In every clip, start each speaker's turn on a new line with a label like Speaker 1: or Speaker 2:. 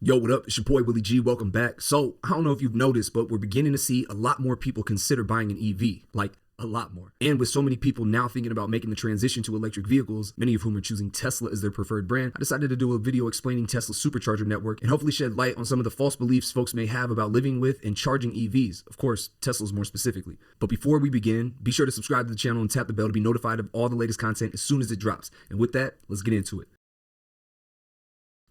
Speaker 1: Yo, what up? It's your boy Willie G. Welcome back. So, I don't know if you've noticed, but we're beginning to see a lot more people consider buying an EV. Like, a lot more. And with so many people now thinking about making the transition to electric vehicles, many of whom are choosing Tesla as their preferred brand, I decided to do a video explaining Tesla's Supercharger network and hopefully shed light on some of the false beliefs folks may have about living with and charging EVs. Of course, Teslas more specifically. But before we begin, be sure to subscribe to the channel and tap the bell to be notified of all the latest content as soon as it drops. And with that, let's get into it.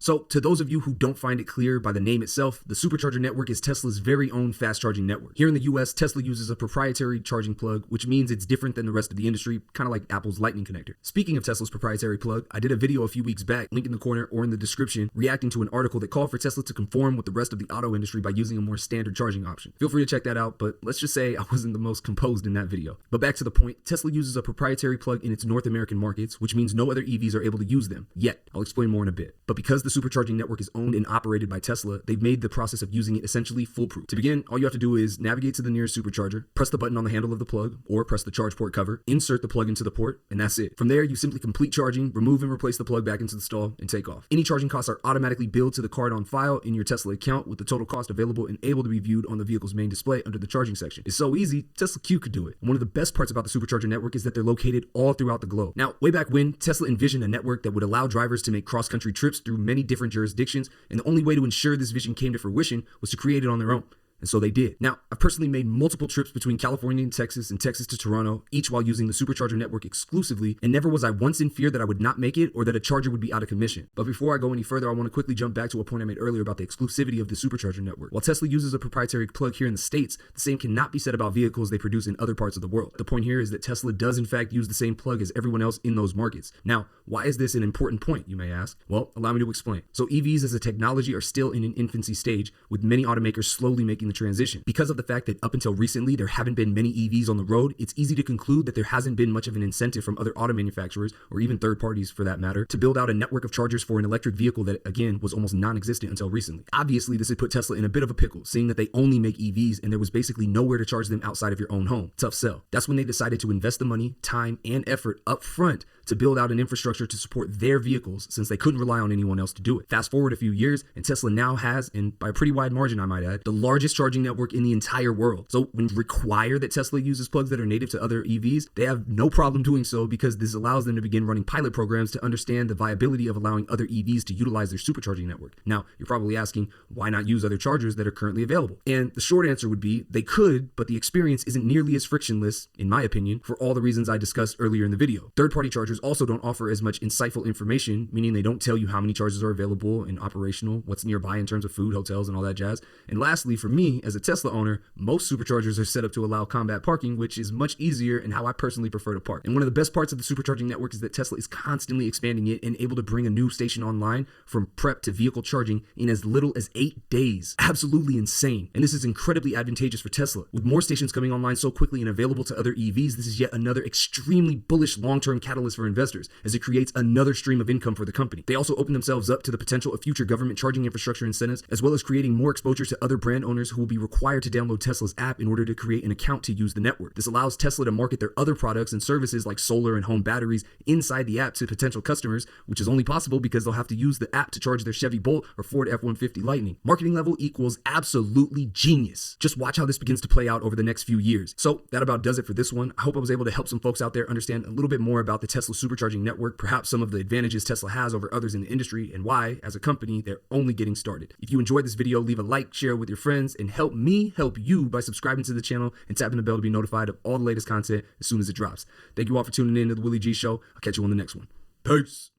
Speaker 1: So, to those of you who don't find it clear by the name itself, the Supercharger network is Tesla's very own fast charging network. Here in the US, Tesla uses a proprietary charging plug, which means it's different than the rest of the industry, kind of like Apple's Lightning connector. Speaking of Tesla's proprietary plug, I did a video a few weeks back, link in the corner or in the description, reacting to an article that called for Tesla to conform with the rest of the auto industry by using a more standard charging option. Feel free to check that out, but let's just say I wasn't the most composed in that video. But back to the point, Tesla uses a proprietary plug in its North American markets, which means no other EVs are able to use them, yet. I'll explain more in a bit. But because the Supercharging network is owned and operated by Tesla, they've made the process of using it essentially foolproof. To begin, all you have to do is navigate to the nearest supercharger, press the button on the handle of the plug, or press the charge port cover, insert the plug into the port, and that's it. From there, you simply complete charging, remove and replace the plug back into the stall, and take off. Any charging costs are automatically billed to the card on file in your Tesla account, with the total cost available and able to be viewed on the vehicle's main display under the charging section. It's so easy, Tesla Q could do it. And one of the best parts about the Supercharger network is that they're located all throughout the globe. Now, way back when, Tesla envisioned a network that would allow drivers to make cross-country trips through many different jurisdictions, and the only way to ensure this vision came to fruition was to create it on their own. And so they did. Now, I've personally made multiple trips between California and Texas to Toronto, each while using the Supercharger network exclusively, and never was I once in fear that I would not make it or that a charger would be out of commission. But before I go any further, I want to quickly jump back to a point I made earlier about the exclusivity of the Supercharger network. While Tesla uses a proprietary plug here in the States, the same cannot be said about vehicles they produce in other parts of the world. The point here is that Tesla does in fact use the same plug as everyone else in those markets. Now, why is this an important point, you may ask? Well, allow me to explain. So EVs as a technology are still in an infancy stage, with many automakers slowly making the transition. Because of the fact that up until recently there haven't been many EVs on the road, it's easy to conclude that there hasn't been much of an incentive from other auto manufacturers, or even third parties for that matter, to build out a network of chargers for an electric vehicle that, again, was almost non-existent until recently. Obviously, this had put Tesla in a bit of a pickle, seeing that they only make EVs and there was basically nowhere to charge them outside of your own home. Tough sell. That's when they decided to invest the money, time, and effort up front to build out an infrastructure to support their vehicles, since they couldn't rely on anyone else to do it. Fast forward a few years, and Tesla now has, and by a pretty wide margin I might add, the largest charging network in the entire world. So when require that Tesla uses plugs that are native to other EVs, they have no problem doing so, because this allows them to begin running pilot programs to understand the viability of allowing other EVs to utilize their supercharging network. Now, you're probably asking, why not use other chargers that are currently available? And the short answer would be, they could, but the experience isn't nearly as frictionless, in my opinion, for all the reasons I discussed earlier in the video. Third-party chargers also don't offer as much insightful information, meaning they don't tell you how many chargers are available and operational, what's nearby in terms of food, hotels, and all that jazz. And lastly, for me, as a Tesla owner, most superchargers are set up to allow combat parking, which is much easier and how I personally prefer to park. And one of the best parts of the supercharging network is that Tesla is constantly expanding it and able to bring a new station online from prep to vehicle charging in as little as 8 days. Absolutely insane. And this is incredibly advantageous for Tesla. With more stations coming online so quickly and available to other EVs, this is yet another extremely bullish long-term catalyst for investors, as it creates another stream of income for the company. They also open themselves up to the potential of future government charging infrastructure incentives, as well as creating more exposure to other brand owners who will be required to download Tesla's app in order to create an account to use the network. This allows Tesla to market their other products and services like solar and home batteries inside the app to potential customers, which is only possible because they'll have to use the app to charge their Chevy Bolt or Ford F-150 Lightning. Marketing level equals absolutely genius. Just watch how this begins to play out over the next few years. So that about does it for this one. I hope I was able to help some folks out there understand a little bit more about the Tesla Supercharging network, perhaps some of the advantages Tesla has over others in the industry, and why, as a company, they're only getting started. If you enjoyed this video, leave a like, share it with your friends, and help me help you by subscribing to the channel and tapping the bell to be notified of all the latest content as soon as it drops. Thank you all for tuning in to the Willie G Show. I'll catch you on the next one. Peace.